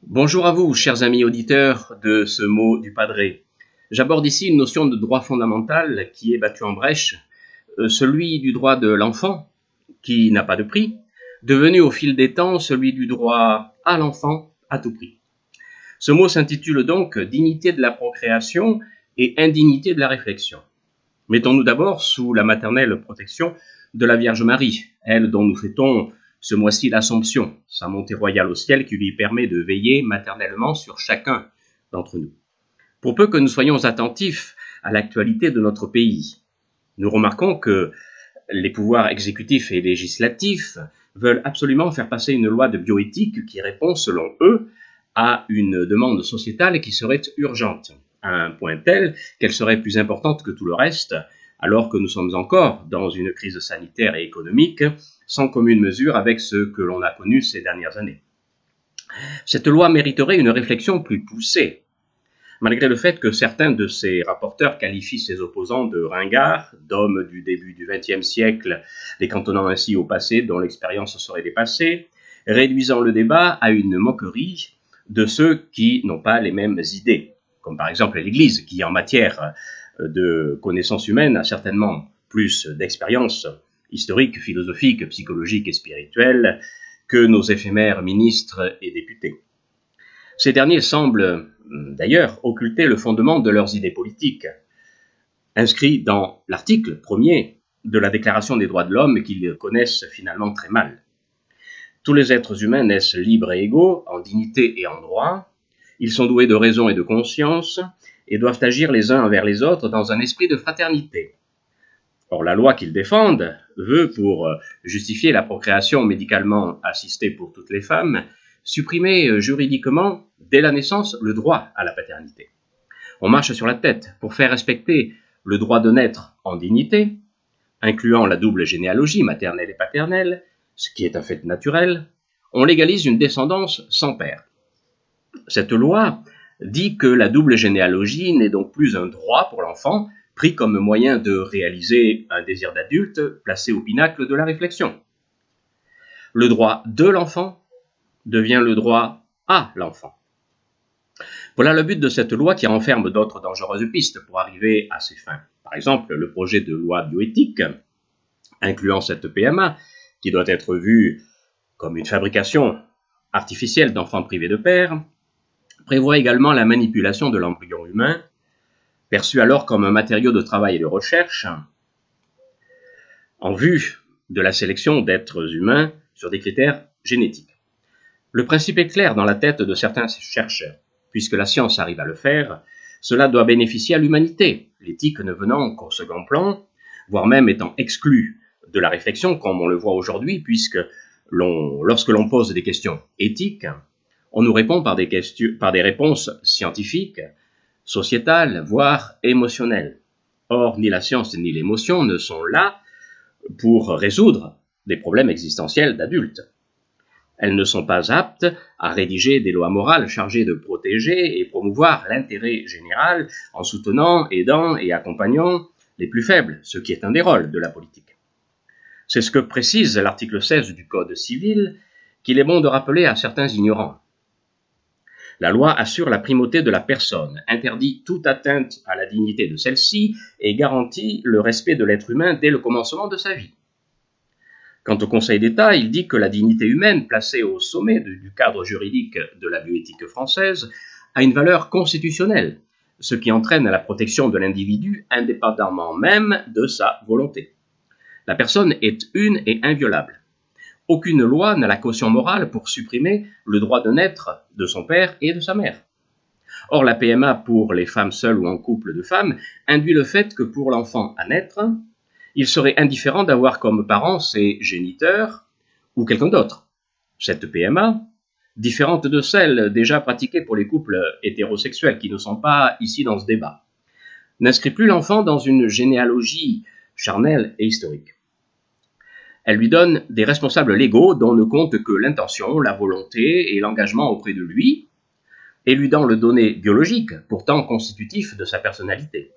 Bonjour à vous, chers amis auditeurs de ce mot du Padré. J'aborde ici une notion de droit fondamental qui est battue en brèche, celui du droit de l'enfant, qui n'a pas de prix, devenu au fil des temps celui du droit à l'enfant à tout prix. Ce mot s'intitule donc dignité de la procréation et indignité de la réflexion. Mettons-nous d'abord sous la maternelle protection de la Vierge Marie, elle dont nous fêtons ce mois-ci l'Assomption, sa montée royale au ciel qui lui permet de veiller maternellement sur chacun d'entre nous. Pour peu que nous soyons attentifs à l'actualité de notre pays, nous remarquons que les pouvoirs exécutifs et législatifs veulent absolument faire passer une loi de bioéthique qui répond, selon eux, à une demande sociétale qui serait urgente, à un point tel qu'elle serait plus importante que tout le reste, alors que nous sommes encore dans une crise sanitaire et économique sans commune mesure avec ce que l'on a connu ces dernières années. Cette loi mériterait une réflexion plus poussée, malgré le fait que certains de ses rapporteurs qualifient ses opposants de ringards, d'hommes du début du XXe siècle, les cantonnant ainsi au passé dont l'expérience serait dépassée, réduisant le débat à une moquerie de ceux qui n'ont pas les mêmes idées, comme par exemple l'Église, qui en matière de connaissances humaines a certainement plus d'expérience historique, philosophique, psychologique et spirituelle que nos éphémères ministres et députés. Ces derniers semblent d'ailleurs occulter le fondement de leurs idées politiques, inscrits dans l'article 1er de la Déclaration des droits de l'homme qu'ils connaissent finalement très mal. Tous les êtres humains naissent libres et égaux, en dignité et en droit. Ils sont doués de raison et de conscience et doivent agir les uns envers les autres dans un esprit de fraternité. Or, la loi qu'ils défendent veut, pour justifier la procréation médicalement assistée pour toutes les femmes, supprimer juridiquement, dès la naissance, le droit à la paternité. On marche sur la tête pour faire respecter le droit de naître en dignité, incluant la double généalogie maternelle et paternelle, ce qui est un fait naturel. On légalise une descendance sans père. Cette loi dit que la double généalogie n'est donc plus un droit pour l'enfant, pris comme moyen de réaliser un désir d'adulte placé au pinacle de la réflexion. Le droit de l'enfant devient le droit à l'enfant. Voilà le but de cette loi qui renferme d'autres dangereuses pistes pour arriver à ses fins. Par exemple, le projet de loi bioéthique, incluant cette PMA, qui doit être vue comme une fabrication artificielle d'enfants privés de père, prévoit également la manipulation de l'embryon humain, perçu alors comme un matériau de travail et de recherche, en vue de la sélection d'êtres humains sur des critères génétiques. Le principe est clair dans la tête de certains chercheurs. Puisque la science arrive à le faire, cela doit bénéficier à l'humanité, l'éthique ne venant qu'au second plan, voire même étant exclue de la réflexion, comme on le voit aujourd'hui, puisque lorsque l'on pose des questions éthiques, on nous répond par des réponses scientifiques, sociétales, voire émotionnelles. Or, ni la science ni l'émotion ne sont là pour résoudre des problèmes existentiels d'adultes. Elles ne sont pas aptes à rédiger des lois morales chargées de protéger et promouvoir l'intérêt général en soutenant, aidant et accompagnant les plus faibles, ce qui est un des rôles de la politique. C'est ce que précise l'article 16 du Code civil, qu'il est bon de rappeler à certains ignorants. La loi assure la primauté de la personne, interdit toute atteinte à la dignité de celle-ci et garantit le respect de l'être humain dès le commencement de sa vie. Quant au Conseil d'État, il dit que la dignité humaine, placée au sommet du cadre juridique de la bioéthique française, a une valeur constitutionnelle, ce qui entraîne la protection de l'individu indépendamment même de sa volonté. La personne est une et inviolable. Aucune loi n'a la caution morale pour supprimer le droit de naître de son père et de sa mère. Or, la PMA pour les femmes seules ou en couple de femmes induit le fait que pour l'enfant à naître, il serait indifférent d'avoir comme parents ses géniteurs ou quelqu'un d'autre. Cette PMA, différente de celle déjà pratiquée pour les couples hétérosexuels qui ne sont pas ici dans ce débat, n'inscrit plus l'enfant dans une généalogie charnelle et historique. Elle lui donne des responsables légaux dont ne compte que l'intention, la volonté et l'engagement auprès de lui, éludant le donné biologique, pourtant constitutif de sa personnalité.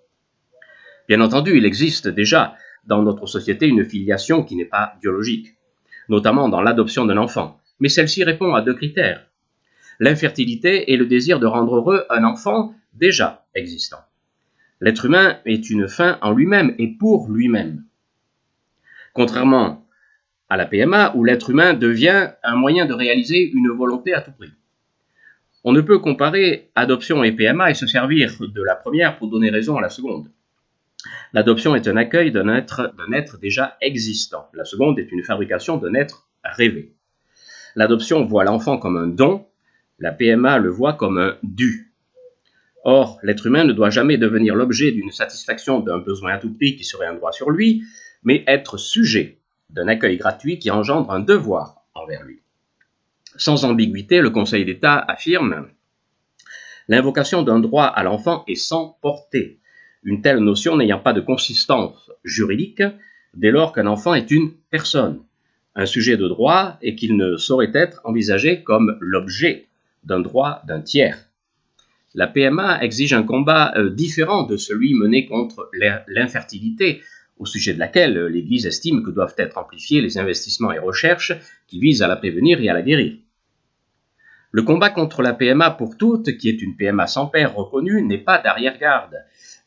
Bien entendu, il existe déjà dans notre société une filiation qui n'est pas biologique, notamment dans l'adoption d'un enfant, mais celle-ci répond à deux critères. L'infertilité est le désir de rendre heureux un enfant déjà existant. L'être humain est une fin en lui-même et pour lui-même. Contrairement à la PMA, où l'être humain devient un moyen de réaliser une volonté à tout prix. On ne peut comparer adoption et PMA et se servir de la première pour donner raison à la seconde. L'adoption est un accueil d'un être déjà existant. La seconde est une fabrication d'un être rêvé. L'adoption voit l'enfant comme un don, la PMA le voit comme un dû. Or, l'être humain ne doit jamais devenir l'objet d'une satisfaction d'un besoin à tout prix qui serait un droit sur lui, mais être sujet d'un accueil gratuit qui engendre un devoir envers lui. Sans ambiguïté, le Conseil d'État affirme « L'invocation d'un droit à l'enfant est sans portée, une telle notion n'ayant pas de consistance juridique dès lors qu'un enfant est une personne, un sujet de droit et qu'il ne saurait être envisagé comme l'objet d'un droit d'un tiers. » La PMA exige un combat différent de celui mené contre l'infertilité, au sujet de laquelle l'Église estime que doivent être amplifiés les investissements et recherches qui visent à la prévenir et à la guérir. Le combat contre la PMA pour toutes, qui est une PMA sans père reconnue, n'est pas d'arrière-garde,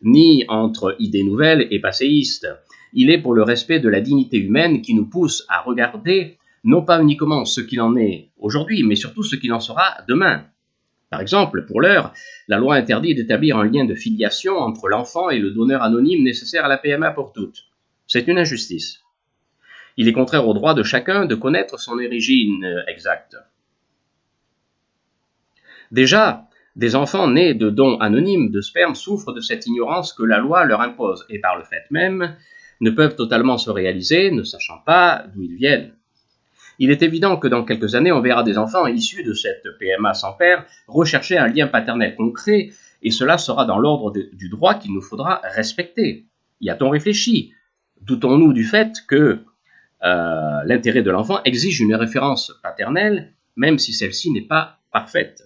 ni entre idées nouvelles et passéistes. Il est pour le respect de la dignité humaine qui nous pousse à regarder non pas uniquement ce qu'il en est aujourd'hui, mais surtout ce qu'il en sera demain. Par exemple, pour l'heure, la loi interdit d'établir un lien de filiation entre l'enfant et le donneur anonyme nécessaire à la PMA pour toutes. C'est une injustice. Il est contraire au droit de chacun de connaître son origine exacte. Déjà, des enfants nés de dons anonymes de sperme souffrent de cette ignorance que la loi leur impose et par le fait même ne peuvent totalement se réaliser, ne sachant pas d'où ils viennent. Il est évident que dans quelques années, on verra des enfants issus de cette PMA sans père rechercher un lien paternel concret, et cela sera dans l'ordre du droit qu'il nous faudra respecter. Y a-t-on réfléchi? Doutons-nous du fait que l'intérêt de l'enfant exige une référence paternelle, même si celle-ci n'est pas parfaite?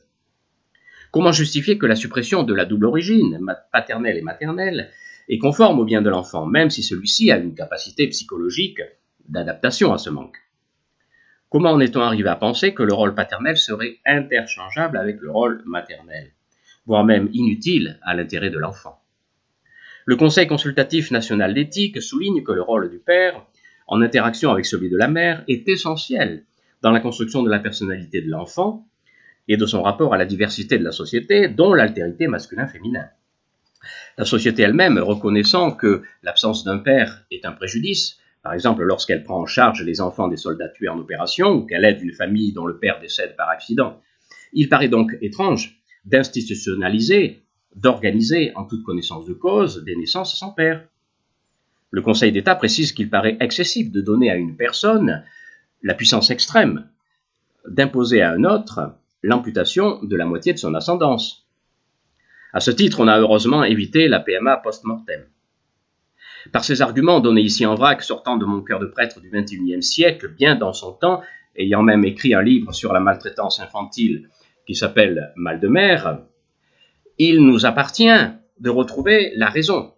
Comment justifier que la suppression de la double origine, paternelle et maternelle, est conforme au bien de l'enfant, même si celui-ci a une capacité psychologique d'adaptation à ce manque? Comment en est-on arrivé à penser que le rôle paternel serait interchangeable avec le rôle maternel, voire même inutile à l'intérêt de l'enfant? Le Conseil consultatif national d'éthique souligne que le rôle du père, en interaction avec celui de la mère, est essentiel dans la construction de la personnalité de l'enfant et de son rapport à la diversité de la société, dont l'altérité masculin-féminin. La société elle-même, reconnaissant que l'absence d'un père est un préjudice, par exemple lorsqu'elle prend en charge les enfants des soldats tués en opération ou qu'elle aide une famille dont le père décède par accident. Il paraît donc étrange d'institutionnaliser, d'organiser en toute connaissance de cause des naissances sans père. Le Conseil d'État précise qu'il paraît excessif de donner à une personne la puissance extrême d'imposer à un autre l'amputation de la moitié de son ascendance. À ce titre, on a heureusement évité la PMA post-mortem. Par ces arguments donnés ici en vrac, sortant de mon cœur de prêtre du XXIe siècle, bien dans son temps, ayant même écrit un livre sur la maltraitance infantile qui s'appelle Mal de mer, il nous appartient de retrouver la raison.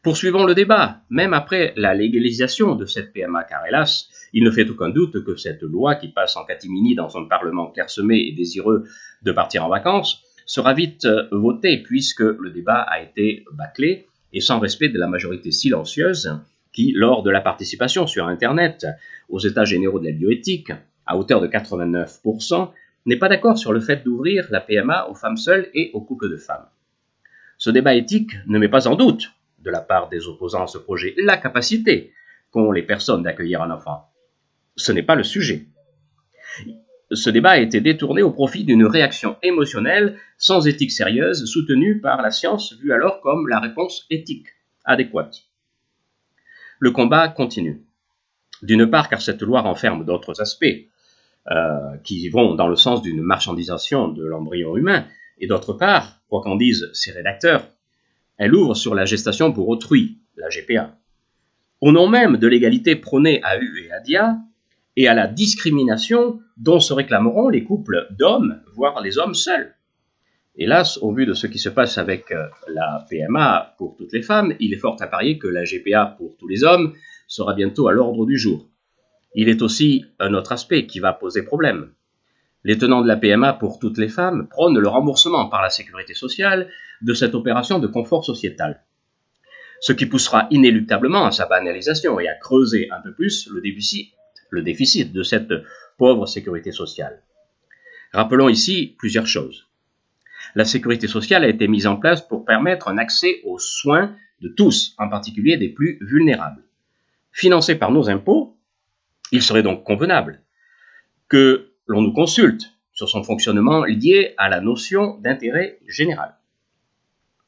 Poursuivons le débat, même après la légalisation de cette PMA, car hélas, il ne fait aucun doute que cette loi qui passe en catimini dans un parlement clairsemé et désireux de partir en vacances sera vite votée puisque le débat a été bâclé et sans respect de la majorité silencieuse qui, lors de la participation sur Internet aux États généraux de la bioéthique, à hauteur de 89%, n'est pas d'accord sur le fait d'ouvrir la PMA aux femmes seules et aux couples de femmes. Ce débat éthique ne met pas en doute, de la part des opposants à ce projet, la capacité qu'ont les personnes d'accueillir un enfant. Ce n'est pas le sujet. Ce débat a été détourné au profit d'une réaction émotionnelle sans éthique sérieuse, soutenue par la science, vue alors comme la réponse éthique adéquate. Le combat continue. D'une part, car cette loi renferme d'autres aspects qui vont dans le sens d'une marchandisation de l'embryon humain, et d'autre part, quoi qu'en disent ses rédacteurs, elle ouvre sur la gestation pour autrui, la GPA. Au nom même de l'égalité prônée à U et à DIA, et à la discrimination dont se réclameront les couples d'hommes, voire les hommes seuls. Hélas, au vu de ce qui se passe avec la PMA pour toutes les femmes, il est fort à parier que la GPA pour tous les hommes sera bientôt à l'ordre du jour. Il est aussi un autre aspect qui va poser problème. Les tenants de la PMA pour toutes les femmes prônent le remboursement par la sécurité sociale de cette opération de confort sociétal, ce qui poussera inéluctablement à sa banalisation et à creuser un peu plus le déficit de cette pauvre sécurité sociale. Rappelons ici plusieurs choses. La sécurité sociale a été mise en place pour permettre un accès aux soins de tous, en particulier des plus vulnérables. Financée par nos impôts, il serait donc convenable que l'on nous consulte sur son fonctionnement lié à la notion d'intérêt général.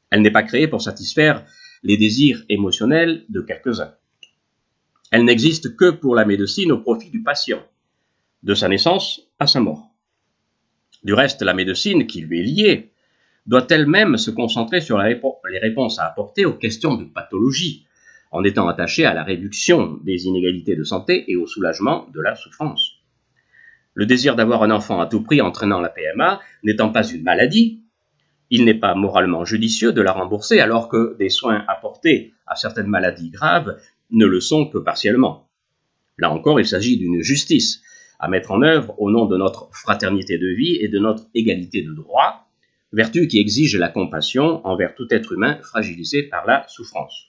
Elle n'est pas créée pour satisfaire les désirs émotionnels de quelques-uns. Elle n'existe que pour la médecine au profit du patient, de sa naissance à sa mort. Du reste, la médecine qui lui est liée doit elle-même se concentrer sur les réponses à apporter aux questions de pathologie, en étant attachée à la réduction des inégalités de santé et au soulagement de la souffrance. Le désir d'avoir un enfant à tout prix entraînant la PMA n'étant pas une maladie, il n'est pas moralement judicieux de la rembourser alors que des soins apportés à certaines maladies graves ne le sont que partiellement. Là encore, il s'agit d'une justice à mettre en œuvre au nom de notre fraternité de vie et de notre égalité de droit, vertu qui exige la compassion envers tout être humain fragilisé par la souffrance.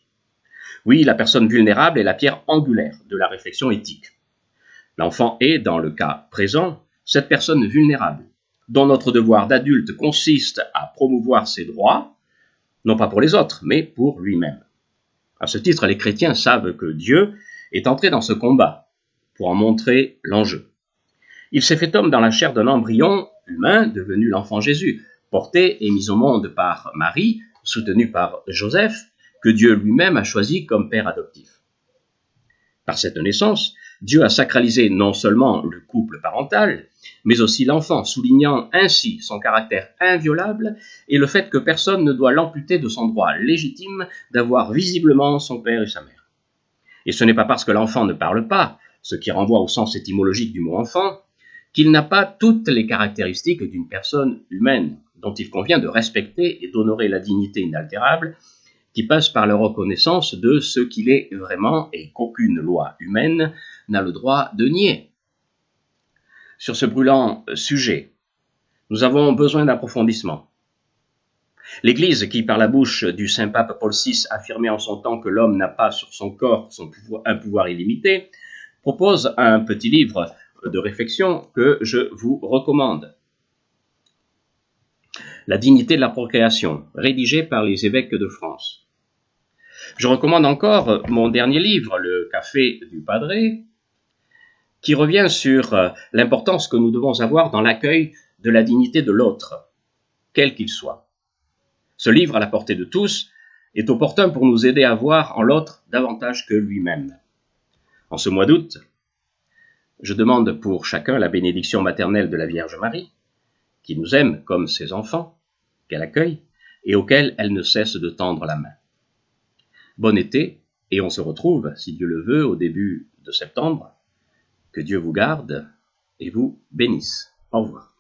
Oui, la personne vulnérable est la pierre angulaire de la réflexion éthique. L'enfant est, dans le cas présent, cette personne vulnérable, dont notre devoir d'adulte consiste à promouvoir ses droits, non pas pour les autres, mais pour lui-même. À ce titre, les chrétiens savent que Dieu est entré dans ce combat pour en montrer l'enjeu. Il s'est fait homme dans la chair d'un embryon humain devenu l'enfant Jésus, porté et mis au monde par Marie, soutenu par Joseph, que Dieu lui-même a choisi comme père adoptif. Par cette naissance, Dieu a sacralisé non seulement le couple parental, mais aussi l'enfant, soulignant ainsi son caractère inviolable et le fait que personne ne doit l'amputer de son droit légitime d'avoir visiblement son père et sa mère. Et ce n'est pas parce que l'enfant ne parle pas, ce qui renvoie au sens étymologique du mot enfant, qu'il n'a pas toutes les caractéristiques d'une personne humaine, dont il convient de respecter et d'honorer la dignité inaltérable, qui passe par la reconnaissance de ce qu'il est vraiment et qu'aucune loi humaine n'a le droit de nier. Sur ce brûlant sujet, nous avons besoin d'approfondissement. L'Église, qui par la bouche du saint pape Paul VI affirmait en son temps que l'homme n'a pas sur son corps un pouvoir illimité, propose un petit livre de réflexion que je vous recommande. La dignité de la procréation, rédigé par les évêques de France. Je recommande encore mon dernier livre, Le Café du Padre, qui revient sur l'importance que nous devons avoir dans l'accueil de la dignité de l'autre, quel qu'il soit. Ce livre, à la portée de tous, est opportun pour nous aider à voir en l'autre davantage que lui-même. En ce mois d'août, je demande pour chacun la bénédiction maternelle de la Vierge Marie, qui nous aime comme ses enfants, qu'elle accueille, et auxquels elle ne cesse de tendre la main. Bon été, et on se retrouve, si Dieu le veut, au début de septembre. Que Dieu vous garde et vous bénisse. Au revoir.